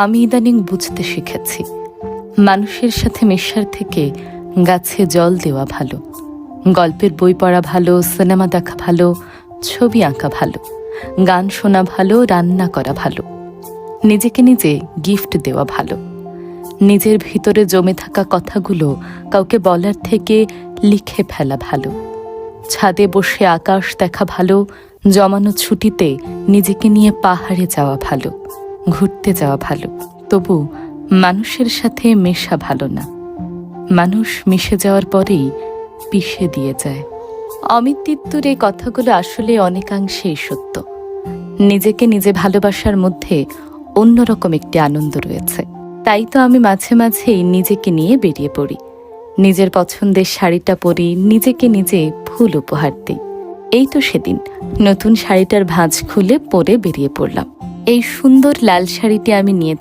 আমি ইদানিং বুঝতে শিখেছি, মানুষের সাথে মেশার থেকে গাছে জল দেওয়া ভালো। গল্পের বই পড়া ভালো, সিনেমা দেখা ভালো, ছবি আঁকা ভালো, গান শোনা ভালো, রান্না করা ভালো, নিজেকে নিজে গিফট দেওয়া ভালো। নিজের ভিতরে জমে থাকা কথাগুলো কাউকে বলার থেকে লিখে ফেলা ভালো। ছাদে বসে আকাশ দেখা ভালো, জমানো ছুটিতে নিজেকে নিয়ে পাহাড়ে যাওয়া ভালো, ঘুরতে যাওয়া ভালো। তবু মানুষের সাথে মেশা ভালো না। মানুষ মিশে যাওয়ার পরেই পিষে দিয়ে যায়। অমিত তিত্তুর এই কথাগুলো আসলে অনেকাংশেই সত্য। নিজেকে নিজে ভালোবাসার মধ্যে অন্যরকম একটি আনন্দ রয়েছে। তাই তো আমি মাঝে মাঝেই নিজেকে নিয়ে বেরিয়ে পড়ি। নিজের পছন্দের শাড়িটা পরি, নিজেকে নিজে ফুল উপহার দিই। এই তো সেদিন নতুন শাড়িটার ভাঁজ খুলে পরে বেরিয়ে পড়লাম। এই সুন্দর লাল শাড়িটি আমি নিয়ে